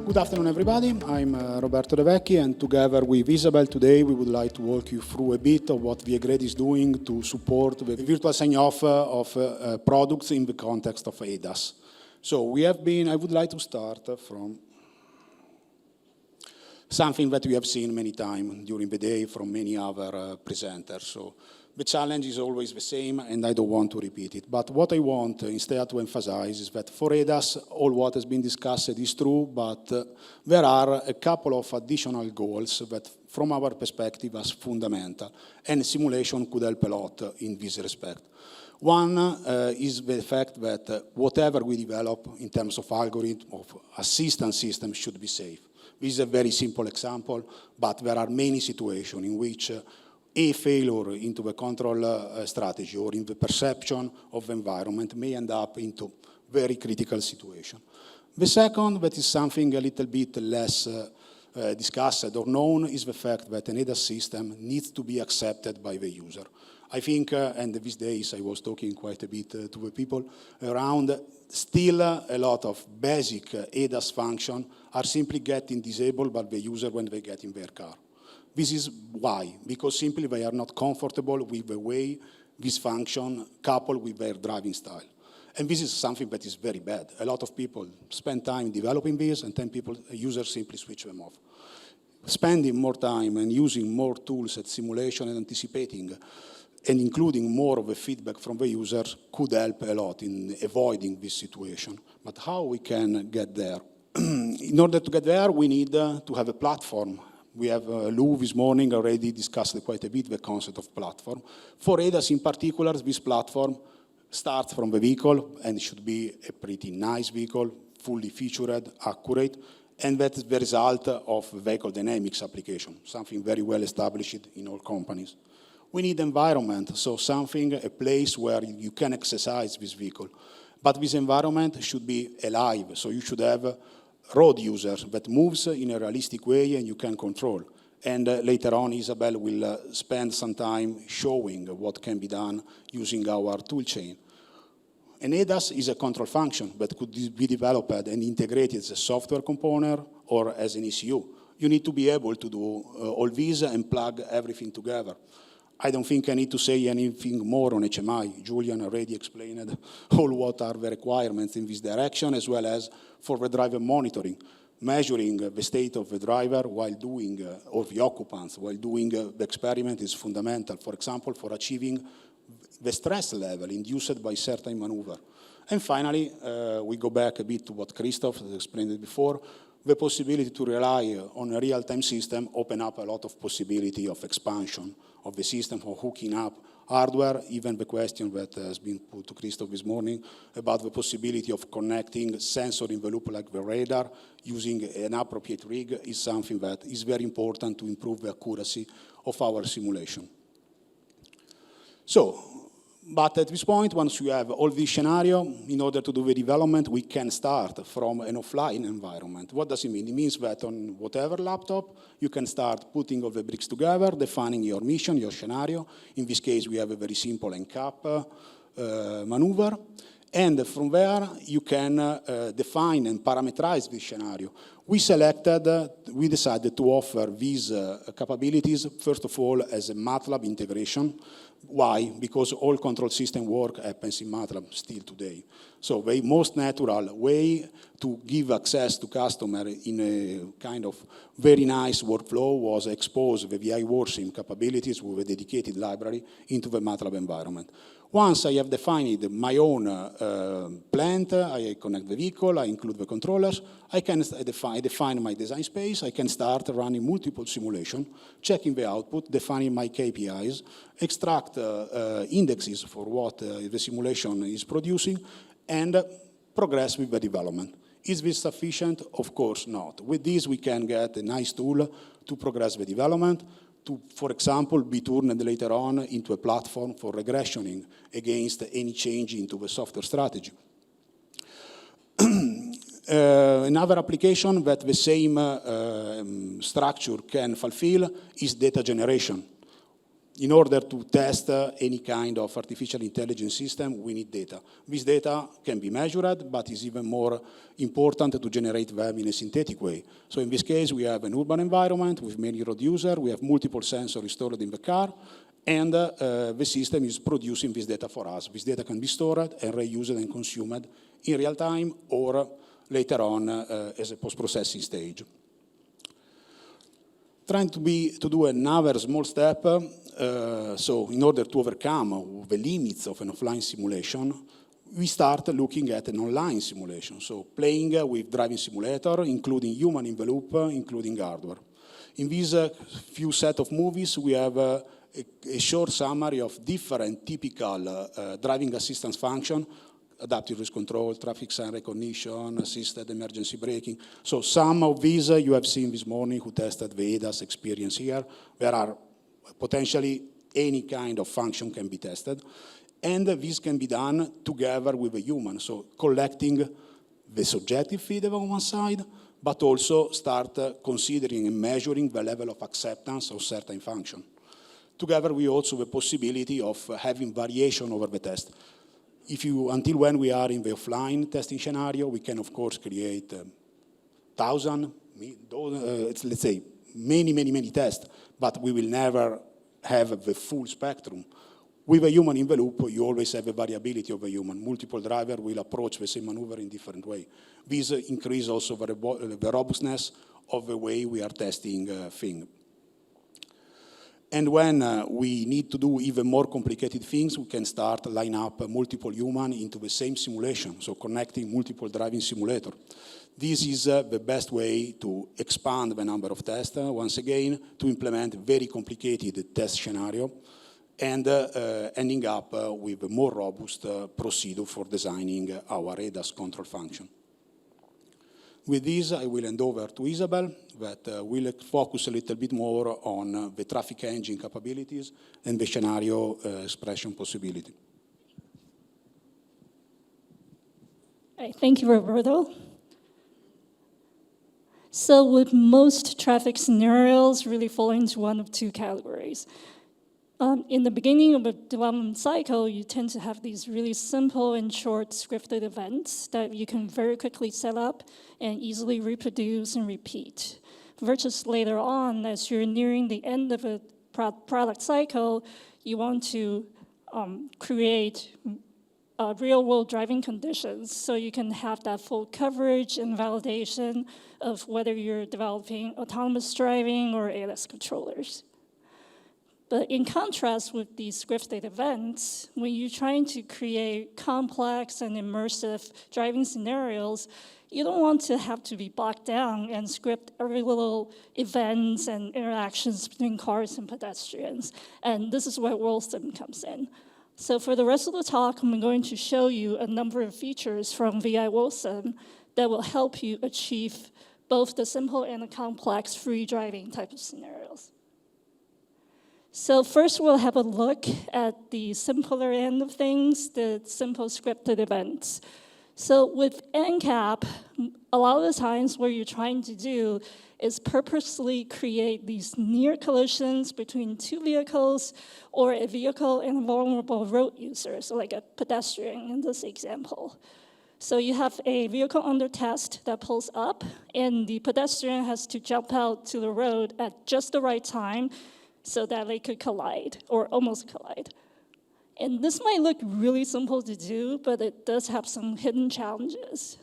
Good afternoon, everybody. I'm Roberto Vecchi, and together with Isabel today, we would like to walk you through a bit of what VI-WorldSim is doing to support the virtual sign-off of products in the context of ADAS. So I would like to start from something that we have seen many times during the day from many other presenters. So the challenge is always the same, and I don't want to repeat it. But what I want instead to emphasize is that for ADAS, all what has been discussed is true, but there are a couple of additional goals that, from our perspective, are fundamental, and simulation could help a lot in this respect. One is the fact that whatever we develop in terms of algorithm, of assistance system, should be safe. This is a very simple example, but there are many situations in which a failure into the control strategy or in the perception of the environment may end up into very critical situation. The second, that is something a little bit less discussed or known, is the fact that an ADAS system needs to be accepted by the user. I think, and these days I was talking quite a bit to the people around, still a lot of basic ADAS functions are simply getting disabled by the user when they get in their car. This is why, because simply they are not comfortable with the way this function coupled with their driving style. And this is something that is very bad. A lot of people spend time developing this, and then users simply switch them off. Spending more time and using more tools at simulation and anticipating and including more of the feedback from the users could help a lot in avoiding this situation. But how we can get there? In order to get there, we need to have a platform. We have Lou this morning already discussed quite a bit the concept of platform. For ADAS in particular, this platform starts from the vehicle and should be a pretty nice vehicle, fully featured, accurate, and that's the result of vehicle dynamics application, something very well established in all companies. We need environment, so something, a place where you can exercise this vehicle. But this environment should be alive, so you should have road users that moves in a realistic way and you can control. And later on, Isabel will spend some time showing what can be done using our toolchain. An ADAS is a control function that could be developed and integrated as a software component or as an ECU. You need to be able to do all these and plug everything together. I don't think I need to say anything more on HMI. Julian already explained all what are the requirements in this direction, as well as for the driver monitoring, measuring the state of the driver while doing, or the occupants, while doing the experiment is fundamental. For example, for achieving the stress level induced by certain maneuver. And finally, we go back a bit to what Christoph explained before. The possibility to rely on a real-time system open up a lot of possibility of expansion of the system for hooking up hardware, even the question that has been put to Christoph this morning about the possibility of connecting sensor in the loop like the radar using an appropriate rig is something that is very important to improve the accuracy of our simulation. So, but at this point, once you have all this scenario, in order to do the development, we can start from an offline environment. What does it mean? It means that on whatever laptop, you can start putting all the bricks together, defining your mission, your scenario. In this case, we have a very simple NCAP maneuver. And from there, you can define and parameterize this scenario. We decided to offer these capabilities, first of all, as a MATLAB integration. Why? Because all control system work happens in MATLAB still today. So the most natural way to give access to customer in a kind of very nice workflow was expose the VI-WorldSim capabilities with a dedicated library into the MATLAB environment. Once I have defined my own plant, I connect the vehicle, I include the controllers, I can define my design space, I can start running multiple simulations, checking the output, defining my KPIs, extract indexes for what the simulation is producing, and progress with the development. Is this sufficient? Of course not. With this, we can get a nice tool to progress the development, to, for example, be turned later on into a platform for regressioning against any change into the software strategy. Another application that the same structure can fulfill is data generation. in order to test any kind of artificial intelligence system, we need data. This data can be measured, but is even more important to generate them in a synthetic way. So in this case, we have an urban environment with many road users, we have multiple sensors stored in the car, and the system is producing this data for us. This data can be stored and reused and consumed in real time or later on as a post-processing stage. Trying to do another small step, so in order to overcome the limits of an offline simulation, we start looking at an online simulation, so playing with driving simulator, including human in the loop, including hardware. In these few set of movies, we have a short summary of different typical driving assistance functions: adaptive cruise control, traffic sign recognition, assisted emergency braking. So some of these you have seen this morning who tested the ADAS experience here. There are potentially any kind of function can be tested. And this can be done together with a human, so collecting the subjective feedback on one side, but also start considering and measuring the level of acceptance of certain function. Together with also the possibility of having variation over the test. Until when we are in the offline testing scenario, we can of course create 1,000, let's say many tests, but we will never have the full spectrum. With a human in the loop, you always have a variability of a human. Multiple driver will approach the same maneuver in different way. This increases also the robustness of the way we are testing things. And when we need to do even more complicated things, we can start line up multiple humans into the same simulation, so connecting multiple driving simulators. This is the best way to expand the number of tests, once again, to implement very complicated test scenario, and ending up with a more robust procedure for designing our ADAS control function. With this, I will hand over to Isabel, that will focus a little bit more on the traffic engine capabilities and the scenario expression possibility. Right, thank you, Roberto. So with most traffic scenarios really fall into one of two categories. In the beginning of a development cycle, you tend to have these really simple and short scripted events that you can very quickly set up and easily reproduce and repeat. Versus later on, as you're nearing the end of a product cycle, you want to create real-world driving conditions so you can have that full coverage and validation of whether you're developing autonomous driving or ADAS controllers. But in contrast with these scripted events, when you're trying to create complex and immersive driving scenarios, you don't want to have to be bogged down and script every little events and interactions between cars and pedestrians. And this is where VI-WorldSim comes in. So for the rest of the talk, I'm going to show you a number of features from VI-WorldSim that will help you achieve both the simple and the complex free driving type of scenarios. So first, we'll have a look at the simpler end of things, the simple scripted events. So with NCAP, a lot of the times what you're trying to do is purposely create these near collisions between two vehicles or a vehicle and a vulnerable road user, so like a pedestrian in this example. So you have a vehicle under test that pulls up, and the pedestrian has to jump out to the road at just the right time so that they could collide, or almost collide. And this might look really simple to do, but it does have some hidden challenges.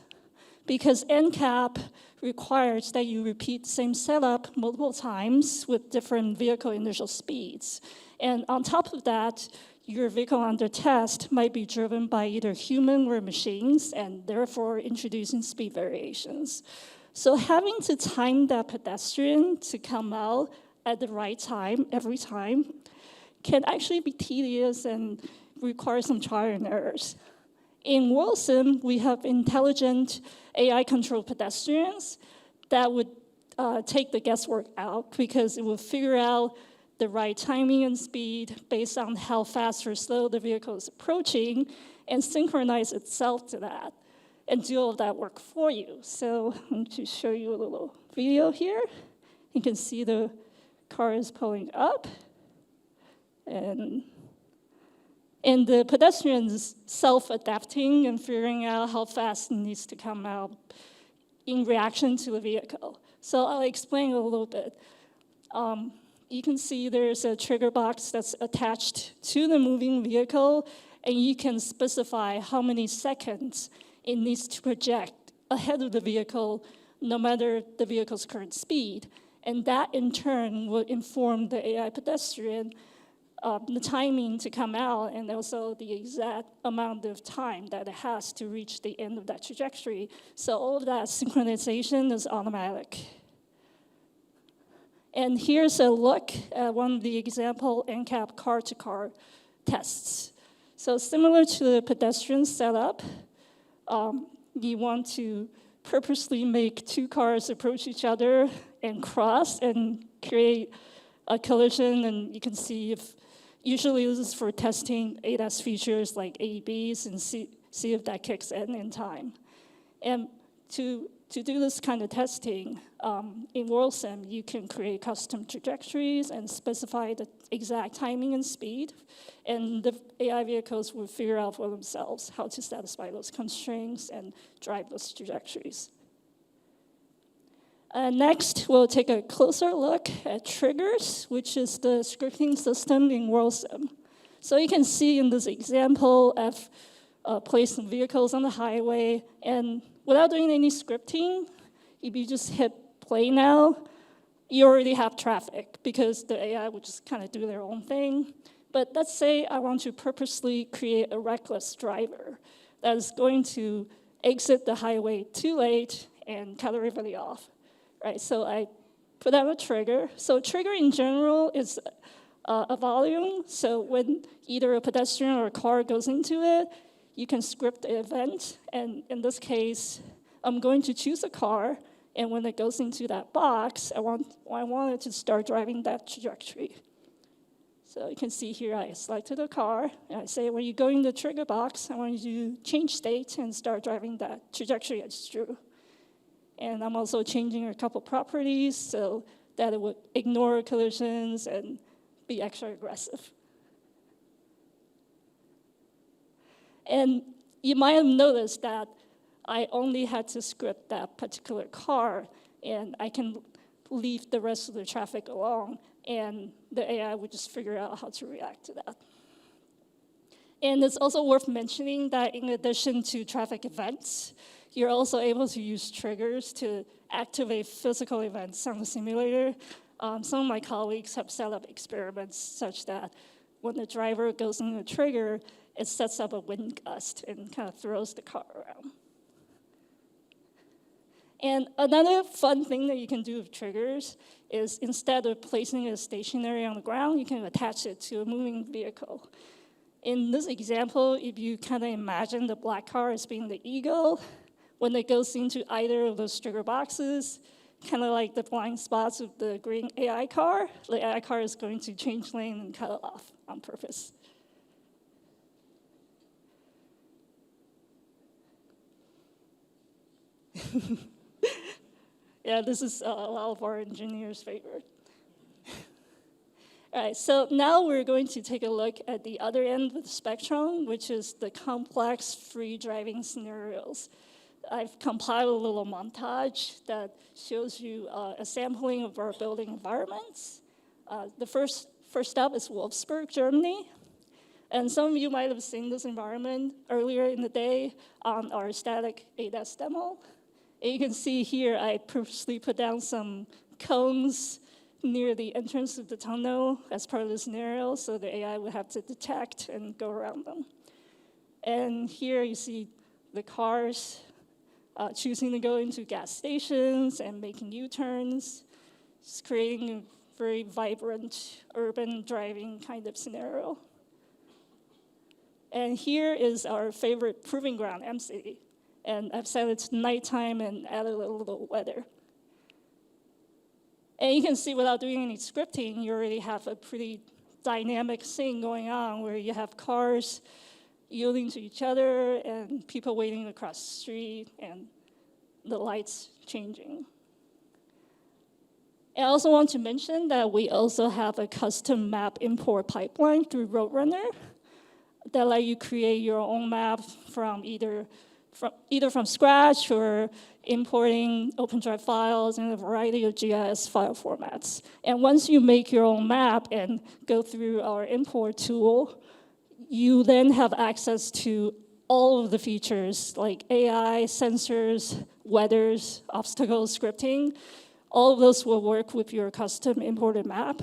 Because NCAP requires that you repeat the same setup multiple times with different vehicle initial speeds. And on top of that, your vehicle under test might be driven by either human or machines, and therefore introducing speed variations. So having to time that pedestrian to come out at the right time, every time, can actually be tedious and require some trial and errors. In VI-WorldSim, we have intelligent AI-controlled pedestrians that would take the guesswork out because it would figure out the right timing and speed based on how fast or slow the vehicle is approaching and synchronize itself to that and do all of that work for you. So I'm going to show you a little video here. You can see the car is pulling up, And the pedestrian is self-adapting and figuring out how fast it needs to come out in reaction to the vehicle. So I'll explain a little bit. You can see there's a trigger box that's attached to the moving vehicle, and you can specify how many seconds it needs to project ahead of the vehicle, no matter the vehicle's current speed. And that, in turn, will inform the AI pedestrian the timing to come out and also the exact amount of time that it has to reach the end of that trajectory. So all of that synchronization is automatic. And here's a look at one of the example NCAP car-to-car tests. So similar to the pedestrian setup, you want to purposely make two cars approach each other and cross and create a collision, and you can see if, usually this is for testing ADAS features like ABs and see if that kicks in time. And to do this kind of testing, in WorldSim, you can create custom trajectories and specify the exact timing and speed, and the AI vehicles will figure out for themselves how to satisfy those constraints and drive those trajectories. Next, we'll take a closer look at triggers, which is the scripting system in WorldSim. So you can see in this example, I've placed some vehicles on the highway, and without doing any scripting, if you just hit play now, you already have traffic because the AI would just kind of do their own thing. But let's say I want to purposely create a reckless driver that is going to exit the highway too late and cut everybody off. Right, so I put out a trigger. So trigger in general is a volume. So when either a pedestrian or a car goes into it, you can script the event. And in this case, I'm going to choose a car. And when it goes into that box, I want it to start driving that trajectory. So you can see here, I selected a car. And I say, when you go in the trigger box, I want you to change state and start driving that trajectory I just drew. And I'm also changing a couple properties so that it would ignore collisions and be extra aggressive. And you might have noticed that I only had to script that particular car, and I can leave the rest of the traffic alone, and the AI would just figure out how to react to that. And it's also worth mentioning that in addition to traffic events, you're also able to use triggers to activate physical events on the simulator. Some of my colleagues have set up experiments such that when the driver goes in the trigger, it sets up a wind gust and kind of throws the car around. And another fun thing that you can do with triggers is instead of placing it stationary on the ground, you can attach it to a moving vehicle. In this example, if you kind of imagine the black car as being the eagle, when it goes into either of those trigger boxes, kind of like the blind spots of the green AI car, the AI car is going to change lane and cut it off on purpose. Yeah, this is a lot of our engineers' favorite. All right, so now we're going to take a look at the other end of the spectrum, which is the complex free driving scenarios. I've compiled a little montage that shows you a sampling of our building environments. The first up is Wolfsburg, Germany. And some of you might have seen this environment earlier in the day on our static ADAS demo. And you can see here, I purposely put down some cones near the entrance of the tunnel as part of the scenario, so the AI would have to detect and go around them. And here you see the cars choosing to go into gas stations and making U-turns, just creating a very vibrant urban driving kind of scenario. And here is our favorite proving ground, M-City. And I've set it to nighttime and added a little weather. And you can see without doing any scripting, you already have a pretty dynamic scene going on where you have cars yielding to each other and people waiting across the street and the lights changing. I also want to mention that we also have a custom map import pipeline through Roadrunner that let you create your own map from either from scratch or importing OpenDrive files in a variety of GIS file formats. And once you make your own map and go through our import tool, you then have access to all of the features like AI, sensors, weathers, obstacles, scripting. All of those will work with your custom imported map.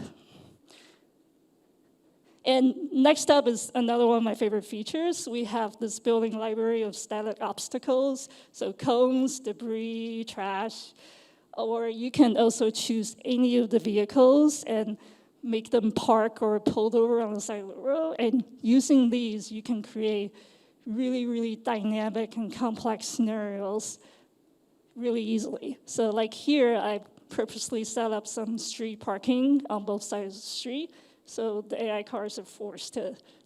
And next up is another one of my favorite features. We have this building library of static obstacles, so cones, debris, trash, or you can also choose any of the vehicles and make them park or pulled over on the side of the road. And using these, you can create really, really dynamic and complex scenarios really easily. So like here, I purposely set up some street parking on both sides of the street, so the AI cars are forced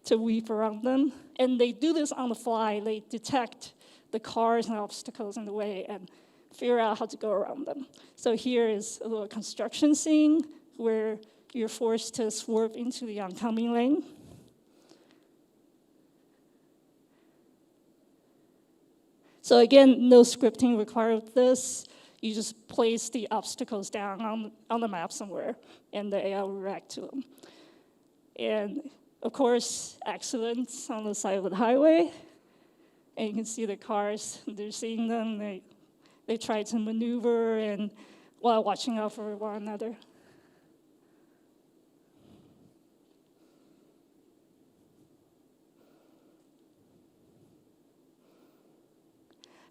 to weave around them. And they do this on the fly. They detect the cars and obstacles in the way and figure out how to go around them. So here is a little construction scene where you're forced to swerve into the oncoming lane. So again, no scripting required with this. You just place the obstacles down on the map somewhere, and the AI will react to them. And of course, accidents on the side of the highway. And you can see the cars, they're seeing them, they try to maneuver and while watching out for one another.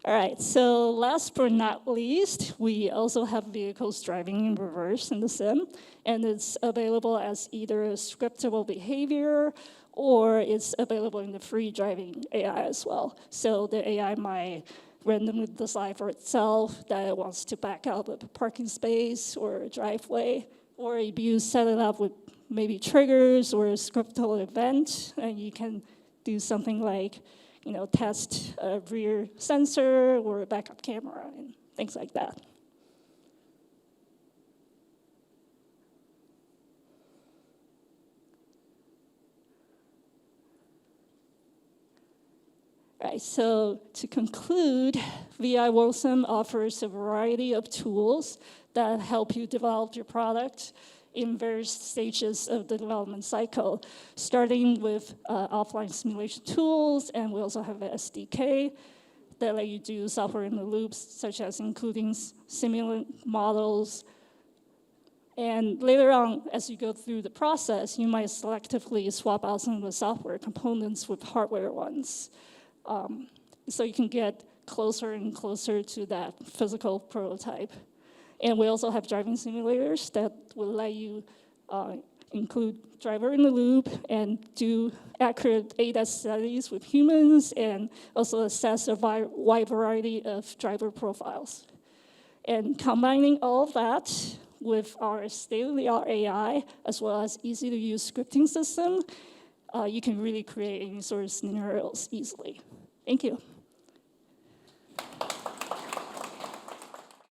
All right, so last but not least, we also have vehicles driving in reverse in the sim, and it's available as either a scriptable behavior or it's available in the free driving AI as well. So the AI might randomly decide for itself that it wants to back out of a parking space or a driveway, or if you set it up with maybe triggers or a scriptable event, and you can do something like test a rear sensor or a backup camera and things like that. All right, so to conclude, VI-WorldSim offers a variety of tools that help you develop your product in various stages of the development cycle, starting with offline simulation tools, and we also have an SDK that let you do software in the loops, such as including simulant models. And later on, as you go through the process, you might selectively swap out some of the software components with hardware ones. So you can get closer and closer to that physical prototype. And we also have driving simulators that will let you include driver in the loop and do accurate ADAS studies with humans and also assess a wide variety of driver profiles. And combining all of that with our state-of-the-art AI, as well as easy-to-use scripting system, you can really create any sort of scenarios easily. Thank you.